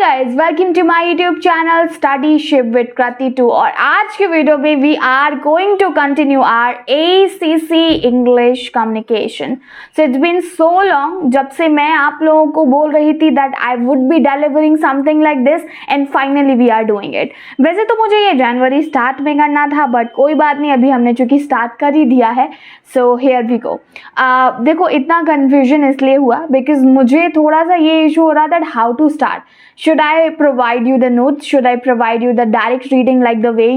Guys, welcome to my YouTube channel study ship with Kriti 2। और आज के वीडियो में we are going to continue our ACC English communication. So it's been so long जब से मैं आप लोगों को बोल रही थी that I would be delivering something like this and finally we are doing it. वैसे तो मुझे ये जनवरी स्टार्ट में करना था, बट कोई बात नहीं, अभी हमने चूंकि स्टार्ट कर ही दिया है, सो हियर वी गो। देखो, इतना कन्फ्यूजन इसलिए हुआ बिकॉज मुझे थोड़ा सा ये इशू हो रहा था how to start. Should I provide you the notes? Should I provide you the direct reading like the way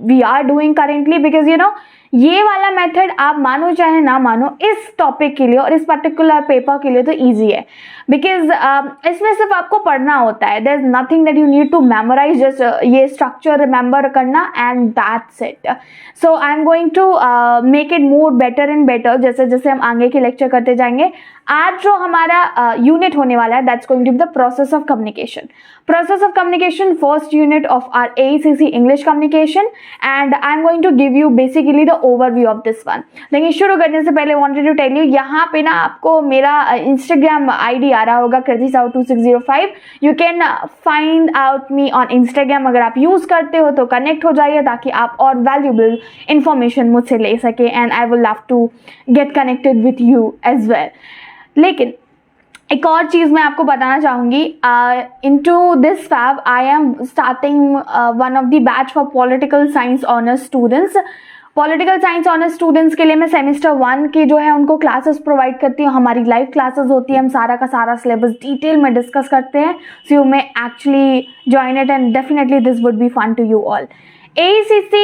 we are doing currently? Because you know, ये वाला मेथड आप मानो चाहे ना मानो इस टॉपिक के लिए और इस पर्टिकुलर पेपर के लिए तो ईजी है, बिकॉज इसमें सिर्फ आपको पढ़ना होता है। There is nothing that you need to memorise, just ये स्ट्रक्चर रिमेंबर करना and that's it. So I am going to make it more better and better जैसे जैसे हम आगे के लेक्चर करते जाएंगे। आज जो हमारा यूनिट होने वाला है that's going to be the process of communication. Process of communication, first unit of our ACC English communication, and I'm going to give you basically the overview of this one. लेकिन शुरू करने से पहले wanted to tell you, यहाँ पे ना आपको मेरा Instagram ID आ रहा होगा kriti2605। You can find out me on Instagram। अगर आप यूज करते हो तो कनेक्ट हो जाइए ताकि आप और वैल्यूबल इंफॉर्मेशन मुझसे ले सके, and I will love to get connected with you as well. लेकिन एक और चीज़ मैं आपको बताना चाहूँगी, into this fab I am starting one of the batch for political science honours students. Political science honours students के लिए मैं सेमेस्टर 1 की जो है उनको क्लासेस प्रोवाइड करती हूँ। हमारी लाइव क्लासेस होती है, हम सारा का सारा सिलेबस डिटेल में डिस्कस करते हैं। So you may actually join it and definitely this would be fun to you all. ACC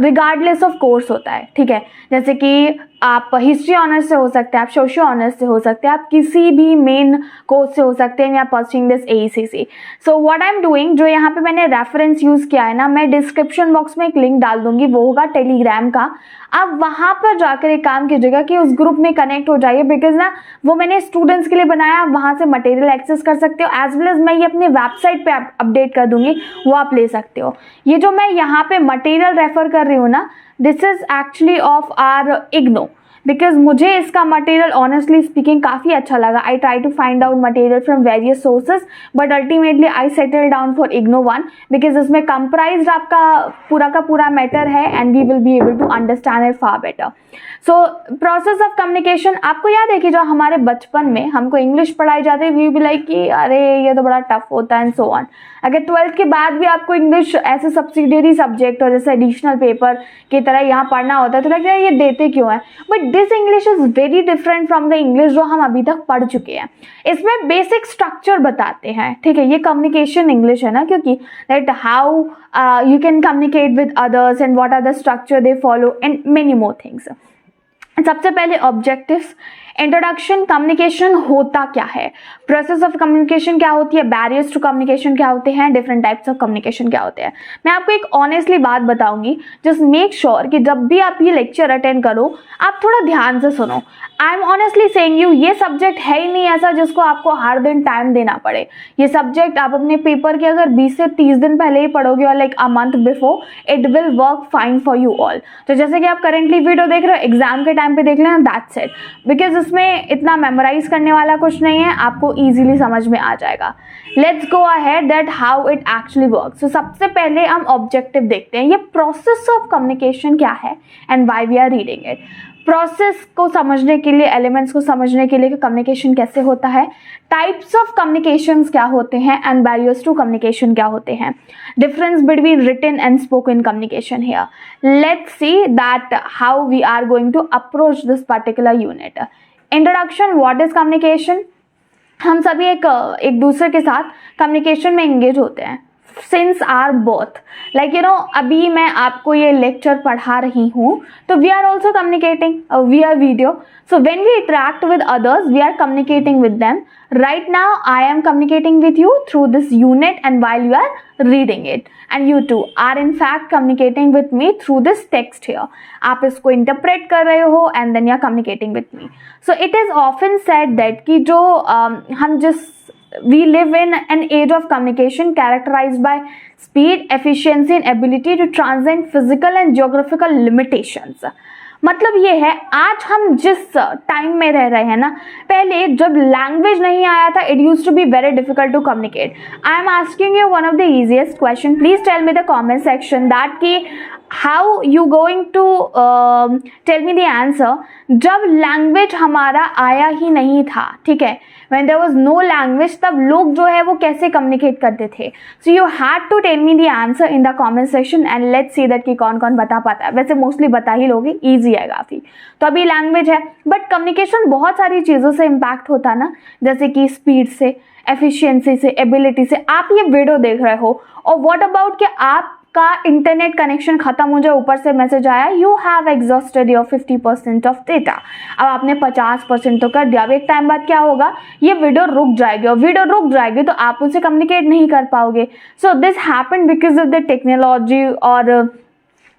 regardless of course होता है, ठीक है। जैसे कि आप हिस्ट्री ऑनर्स से हो सकते हैं, आप सोशियो ऑनर्स से हो सकते हैं, आप किसी भी मेन कोर्स से हो सकते हैं या pursuing this ACC। So what I am doing, जो यहाँ पे मैंने रेफरेंस यूज़ किया है ना, मैं डिस्क्रिप्शन बॉक्स में एक लिंक डाल दूंगी, वो होगा टेलीग्राम का। आप वहाँ पर जाकर एक काम कीजिएगा कि उस ग्रुप में कनेक्ट हो जाइए, बिकॉज ना वो मैंने स्टूडेंट्स के लिए बनाया, आप वहाँ से मटेरियल एक्सेस कर सकते हो, एज वेल एज मैं ये अपने वेबसाइट पे अपडेट कर दूंगी, वो आप ले सकते हो। ये जो मैं यहाँ पे मटेरियल रेफर कर रही हूँ ना, this is actually of our IGNOU, because मुझे इसका मटेरियल ऑनेस्टली स्पीकिंग काफ़ी अच्छा लगा। I try to find out material from various sources, but ultimately I settle down for IGNOU 1 because इसमें कंप्राइज्ड आपका पूरा का पूरा मैटर है and we will be able to understand it far better. So process of communication, आपको याद है कि जो हमारे बचपन में हमको इंग्लिश पढ़ाई जाती है, वी बी लाइक कि अरे ये तो बड़ा टफ होता है एंड सो ऑन। अगर 12th के बाद भी आपको इंग्लिश ऐसे सब्सिडियरी सब्जेक्ट और जैसे एडिशनल पेपर की तरह यहाँ पढ़ना होता है तो लगता है ये देते क्यों है, but this English is very different from the English जो हम अभी तक पढ़ चुके हैं। इसमें बेसिक स्ट्रक्चर बताते हैं, ठीक है। ये कम्युनिकेशन इंग्लिश है ना, क्योंकि that how you can communicate with others and what are the structure they follow and many more things. सबसे पहले ऑब्जेक्टिव्स, इंट्रोडक्शन, कम्युनिकेशन होता क्या है, प्रोसेस ऑफ कम्युनिकेशन क्या होती है, बैरियर्स टू कम्युनिकेशन क्या होते हैं, डिफरेंट टाइप्स ऑफ कम्युनिकेशन क्या होते हैं। मैं आपको एक ऑनेस्टली बात बताऊंगी, जस्ट मेक श्योर कि जब भी आप ये लेक्चर अटेंड करो आप थोड़ा ध्यान से सुनो। I am honestly saying you, ये सब्जेक्ट है ही नहीं ऐसा जिसको आपको हर दिन टाइम देना पड़े। ये सब्जेक्ट आप अपने पेपर के अगर 20 से 30 दिन पहले ही पढ़ोगे और like a month before, it will work fine for you all. तो जैसे कि आप करेंटली वीडियो देख रहे हो, एग्जाम के टाइम पे देख लेना, दैट्स इट, बिकॉज इसमें इतना मेमोराइज करने वाला कुछ नहीं है, आपको ईजिली समझ में आ जाएगा। Let's go ahead that how it actually work. So सबसे पहले हम ऑब्जेक्टिव देखते हैं, ये प्रोसेस ऑफ कम्युनिकेशन क्या है and why we are reading it. Process को समझने के लिए, एलिमेंट्स को समझने के लिए कि कम्युनिकेशन कैसे होता है, टाइप्स ऑफ कम्युनिकेशंस क्या होते हैं एंड बैरियर्स टू कम्युनिकेशन क्या होते हैं, difference between written and spoken communication here. Let's see that how we are going to approach this particular unit. Introduction, what is communication. हम सभी एक दूसरे के साथ कम्युनिकेशन में एंगेज होते हैं since our birth, like you know, अभी मैं आपको ये लेक्चर पढ़ा रही हूँ तो we are also communicating via video. So when we interact with others, we are communicating with them. Right now I am communicating with you through this unit and while you are reading it, and you too are in fact communicating with me through this text here. आप इसको interpret कर रहे हो and then you are communicating with me. So it is often said that कि जो हम जिस we live in an age of communication characterized by speed, efficiency and ability to transcend physical and geographical limitations. मतलब ये है, आज हम जिस टाइम में रह रहे हैं ना, पहले जब लैंग्वेज नहीं आया था, it used to be very difficult to communicate. I am asking you one of the easiest question. Please tell me the comment section that कि how you going to tell me the answer. जब language हमारा आया ही नहीं था, ठीक है, when there was no language, तब लोग जो है वो कैसे कम्युनिकेट करते थे. So you had to tell me the answer in the comment section and let's see that कि कौन कौन बता पाता है. वैसे मोस्टली बता ही लोगे, ईजी है काफ़ी. तो अभी लैंग्वेज है, बट कम्युनिकेशन बहुत सारी चीज़ों से इम्पैक्ट होता है ना, जैसे कि स्पीड से, एफिशिएंसी से, एबिलिटी से. आप ये वीडियो देख रहे हो और व्हाट अबाउट कि आपका इंटरनेट कनेक्शन खत्म हो जाए, ऊपर से मैसेज आया you have exhausted your 50% of data. अब आपने 50% तो कर दिया. अब एक टाइम बाद क्या होगा, ये वीडियो रुक जाएगी, और वीडियो रुक जाएगी तो आप उनसे कम्युनिकेट नहीं कर पाओगे. So this happened because of the technology और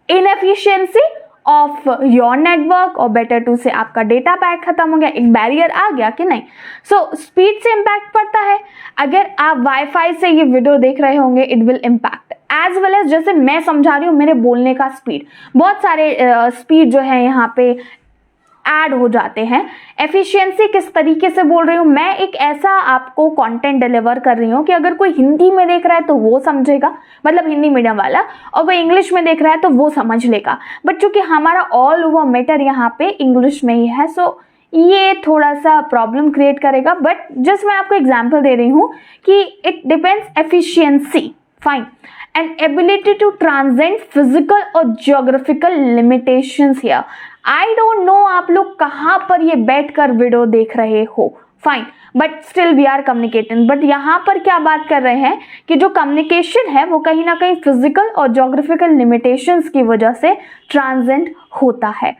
इनएफिशिएंसी ऑफ योर नेटवर्क, और बेटर टू से आपका डेटा पैक खत्म हो गया, एक बैरियर आ गया कि नहीं. सो स्पीड से इम्पैक्ट पड़ता है. अगर आप वाईफाई से ये वीडियो देख रहे होंगे, it will impact as well as, जैसे मैं समझा रही हूँ, मेरे बोलने का स्पीड, बहुत सारे स्पीड जो है यहाँ पे ऐड हो जाते हैं. एफिशिएंसी किस तरीके से बोल रही हूँ मैं, एक ऐसा आपको कंटेंट डिलीवर कर रही हूँ कि अगर कोई हिंदी में देख रहा है तो वो समझेगा, मतलब हिंदी मीडियम वाला, और कोई इंग्लिश में देख रहा है तो वो समझ लेगा. बट चूंकि हमारा ऑल ओवर मैटर यहाँ पे इंग्लिश में ही है, सो ये थोड़ा सा प्रॉब्लम क्रिएट करेगा. बट जस्ट मैं आपको एग्जाम्पल दे रही हूँ कि it depends efficiency, fine, and ability to transcend physical और geographical limitations here. I don't know आप लोग कहाँ पर ये बैठकर वीडियो देख रहे हो, fine, but still we are communicating. But यहाँ पर क्या बात कर रहे हैं कि जो कम्युनिकेशन है वो कहीं ना कहीं फिजिकल और जोग्राफिकल लिमिटेशंस की वजह से ट्रांसेंड होता है.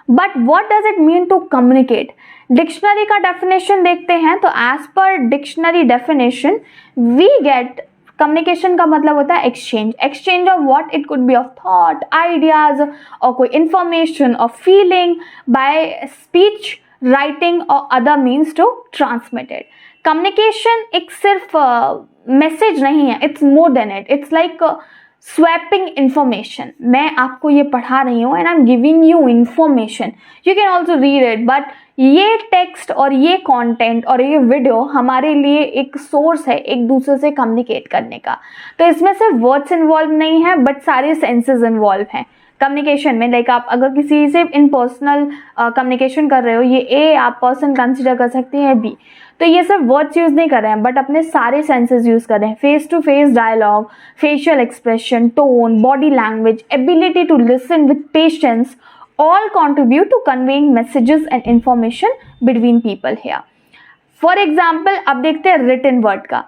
But what does it mean to communicate. Dictionary का डेफिनेशन देखते हैं. तो as per dictionary definition we get, communication का मतलब होता है exchange. Exchange of what, it could be of thought, ideas, और कोई इंफॉर्मेशन और फीलिंग बाय स्पीच, राइटिंग और other means to transmitted. Communication एक सिर्फ मैसेज नहीं है, it's more than it. It's like swapping information. मैं आपको ये पढ़ा रही हूँ and I am giving you information, you can also read it. But ये टेक्स्ट और ये कंटेंट और ये वीडियो हमारे लिए एक सोर्स है एक दूसरे से कम्युनिकेट करने का. तो इसमें सिर्फ वर्ड्स इन्वॉल्व नहीं है, बट सारे सेंसेस इन्वॉल्व हैं कम्युनिकेशन में. लाइक आप अगर किसी से इन पर्सनल कम्युनिकेशन कर रहे हो, ये ए आप पर्सन कंसिडर कर सकते हैं बी, तो ये सिर्फ वर्ड्स यूज़ नहीं कर रहे हैं, बट अपने सारे सेंसेस यूज़ कर रहे हैं. Face to face dialogue, facial expression, tone, body language, ability to listen with patience, all contribute to conveying messages and information between people here. For example, अब देखते हैं written word का.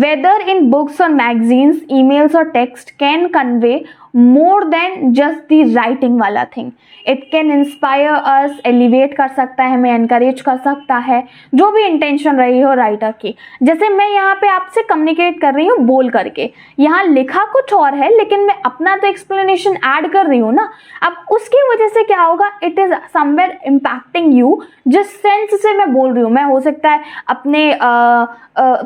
Whether in books or magazines, emails or text can convey more than just the writing वाला thing. It can inspire us, elevate कर सकता है, हमें encourage कर सकता है, जो भी intention रही हो राइटर की. जैसे मैं यहाँ पे आपसे communicate कर रही हूँ बोल करके, यहाँ लिखा कुछ और है लेकिन मैं अपना तो explanation add कर रही हूँ ना. अब उसकी वजह से क्या होगा, it is somewhere impacting you. जिस सेंस से मैं बोल रही हूँ, मैं हो सकता है अपने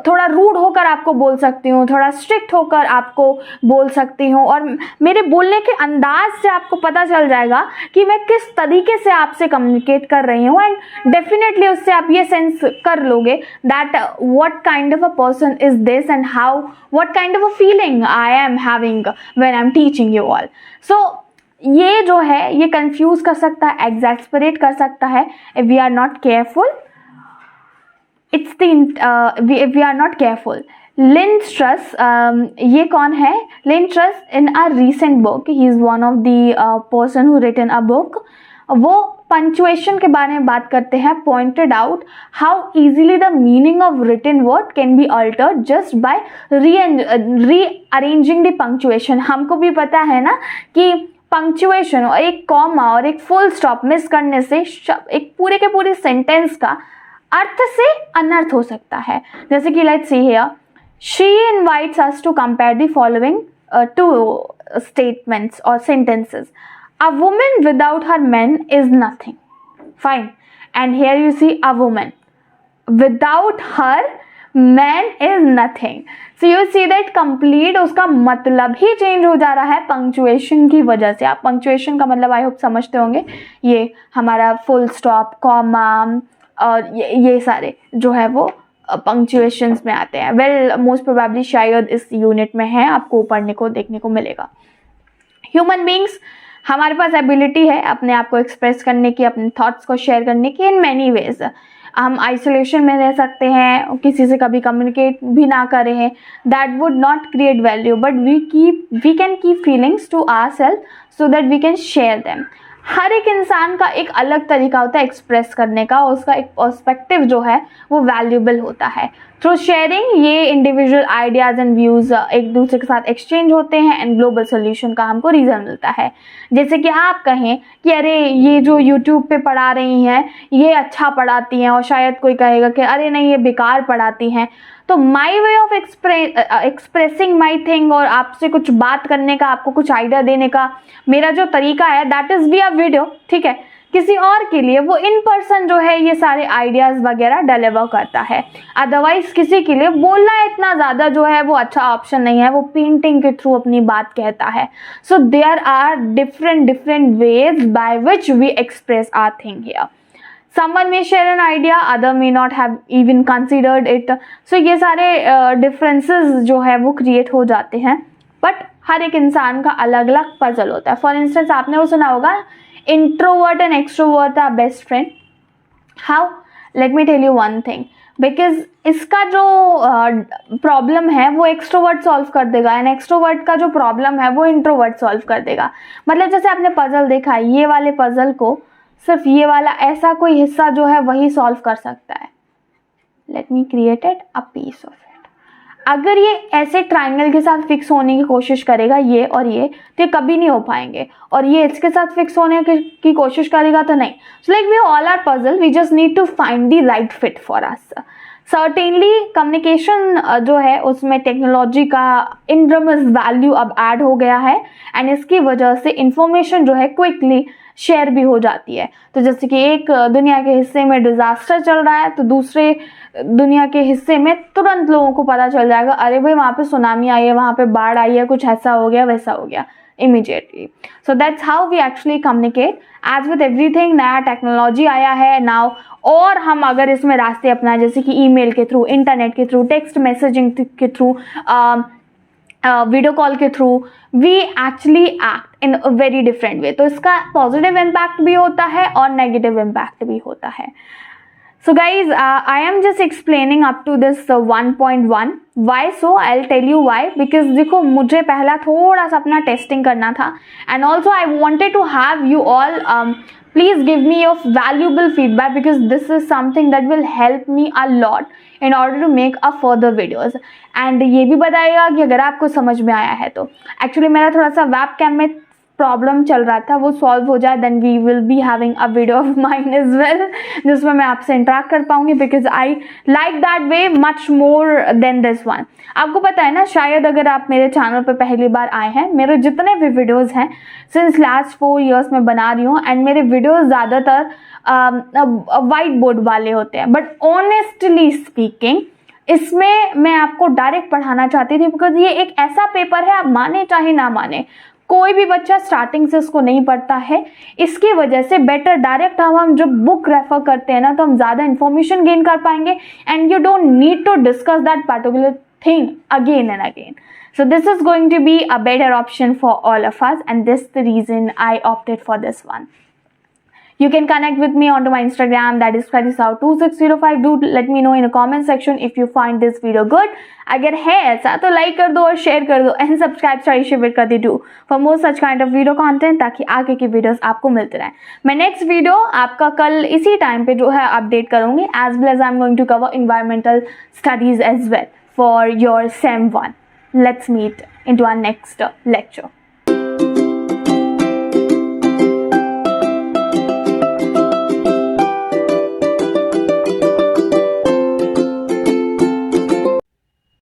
थोड़ा रूड होकर आपको बोल सकती हूँ, थोड़ा स्ट्रिक्ट होकर आपको बोल सकती हूँ, और मेरे बोलने के अंदाज से आपको पता चल जाएगा कि मैं किस तरीके से आपसे कम्युनिकेट कर रही हूँ. एंड डेफिनेटली उससे आप ये सेंस कर लोगे that what kind of a person is this and how what kind of a feeling I am having when I am teaching you all. So ये जो है ये कंफ्यूज कर सकता है, एग्जैस्परेट कर सकता है if we are not careful. It's the if we are not careful. Lynne Truss, ये कौन है? Lynne Truss in a recent book, he is one of the person who written a book. वो पंक्चुएशन के बारे में बात करते हैं. Pointed out how easily the meaning of written word can be altered just by rearranging the punctuation. हमको भी पता है ना कि पंक्चुएशन और एक कॉमा और एक फुल स्टॉप मिस करने से एक पूरे के पूरे सेंटेंस का अर्थ से अनर्थ हो सकता है. जैसे कि let's see here, she invites us to compare the following two statements और sentences. A woman without her men is nothing. Fine. And here you see a woman. Without her man is nothing. So you see that complete उसका मतलब ही change हो जा रहा है punctuation की वजह से। आप पंक्चुएशन का मतलब आई होप समझते होंगे, ये हमारा फुल स्टॉप, कॉमा और ये सारे जो है वो पंक्चुएशंस में आते हैं। वेल मोस्ट प्रोबेबली शायद इस यूनिट में है, आपको पढ़ने को देखने को मिलेगा। ह्यूमन बींग्स, हमारे पास एबिलिटी है अपने आप को एक्सप्रेस करने की, अपने थॉट्स को शेयर करने की इन मैनी वेज। हम आइसोलेशन में रह सकते हैं, किसी से कभी कम्युनिकेट भी ना करें, that would not create value, but we can keep feelings to ourselves so that we can share them. हर एक इंसान का एक अलग तरीका होता है एक्सप्रेस करने का, उसका एक पर्सपेक्टिव जो है वो वैल्यूएबल होता है। थ्रू शेयरिंग ये इंडिविजुअल आइडियाज़ एंड व्यूज़ एक दूसरे के साथ एक्सचेंज होते हैं एंड ग्लोबल सोल्यूशन का हमको रीज़न मिलता है। जैसे कि आप कहें कि अरे ये जो यूट्यूब पे पढ़ा रही हैं ये अच्छा पढ़ाती हैं, और शायद कोई कहेगा कि अरे नहीं ये बेकार पढ़ाती हैं। तो my way of expressing my thing और आपसे कुछ बात करने का, आपको कुछ आइडिया देने का मेरा जो तरीका है दैट इज़ विया वीडियो, ठीक है। किसी और के लिए वो इन पर्सन जो है ये सारे आइडियाज़ वगैरह डिलीवर करता है। अदरवाइज किसी के लिए बोलना इतना ज़्यादा जो है वो अच्छा ऑप्शन नहीं है, वो पेंटिंग के थ्रू अपनी बात कहता है। So there are different ways by which we express our thing here. Someone may share an idea, other may not have even considered it. So ये सारे differences जो है वो create हो जाते हैं, but हर एक इंसान का अलग अलग पजल होता है। फॉर इंस्टेंस आपने वो सुना होगा introvert and extrovert are best friend. How? Let me tell you one thing, because इसका जो प्रॉब्लम है वो एक्सट्रोवर्ट सॉल्व कर देगा एंड एक्सट्रोवर्ट का जो प्रॉब्लम है वो इंट्रोवर्ट सॉल्व कर देगा। मतलब जैसे आपने पजल देखा, ये वाले पजल को सिर्फ ये वाला ऐसा कोई हिस्सा जो है वही सॉल्व कर सकता है। Let me created a piece of it. अगर ये ऐसे ट्राइंगल के साथ फिक्स होने की कोशिश करेगा ये और ये, तो ये कभी नहीं हो पाएंगे, और ये इसके साथ फिक्स होने की कोशिश करेगा तो नहीं। So like we all are puzzle, we just need to find the right fit for us. Certainly communication जो है उसमें टेक्नोलॉजी का इनरमस वैल्यू अब ऐड हो गया है एंड इसकी वजह से इंफॉर्मेशन जो है क्विकली शेयर भी हो जाती है। तो जैसे कि एक दुनिया के हिस्से में डिज़ास्टर चल रहा है तो दूसरे दुनिया के हिस्से में तुरंत लोगों को पता चल जाएगा, अरे भाई वहाँ पे सुनामी आई है, वहाँ पे बाढ़ आई है, कुछ ऐसा हो गया वैसा हो गया immediately. So that's how we actually communicate. As with everything नया टेक्नोलॉजी आया है नाउ, और हम अगर इसमें रास्ते अपनाएं जैसे कि ईमेल के थ्रू, इंटरनेट के थ्रू, टेक्स्ट मैसेजिंग के थ्रू, वीडियो कॉल के through, we actually act in a very different way. तो इसका पॉजिटिव इम्पैक्ट भी होता है और नेगेटिव इम्पैक्ट भी होता है। So guys, I am just explaining up to this 1.1. Why so? I'll tell you why. Because देखो मुझे पहला थोड़ा सा अपना टेस्टिंग करना था and also I wanted to have you all please give me your valuable feedback because this is something that will help me a lot in order to make a further videos. And ये भी बताइएगा कि अगर आपको समझ में आया है तो। Actually मेरा थोड़ा सा वेब कैम में प्रॉब्लम चल रहा था, वो सॉल्व हो जाए then we will be having a video of mine as well जिसमें मैं आपसे इंटरेक्ट कर पाऊंगी, because I like that way much more than this one. आपको पता है ना, शायद अगर आप मेरे चैनल पर पहली बार आए हैं, मेरे जितने भी वीडियोस हैं सिंस लास्ट 4 years में बना रही हूँ एंड मेरे वीडियोस ज़्यादातर वाइट बोर्ड वाले होते हैं, बट ऑनेस्टली स्पीकिंग इसमें मैं आपको डायरेक्ट पढ़ाना चाहती थी बिकॉज ये एक ऐसा पेपर है, आप माने चाहे ना माने, कोई भी बच्चा स्टार्टिंग से इसको नहीं पढ़ता है। इसकी वजह से बेटर डायरेक्ट हम जब बुक रेफर करते हैं ना तो हम ज़्यादा इन्फॉर्मेशन गेन कर पाएंगे and you don't need to discuss that particular thing again and again. So this is going to be a better option for all of us and this is the reason I opted for this one. You can connect with me onto my Instagram, that is pratisau2605. Do let me know in the comment section if you find this video good. अगर है ऐसा तो like कर दो और share कर दो and subscribe study Shiv with Kriti too for more such kind of video content, ताकि आगे की वीडियोस आपको मिलते रहें। मैं नेक्स्ट वीडियो आपका कल इसी टाइम पे जो है अपडेट करूंगी, as well as I am going to cover environmental studies as well for your SEM 1. Let's meet into our next lecture.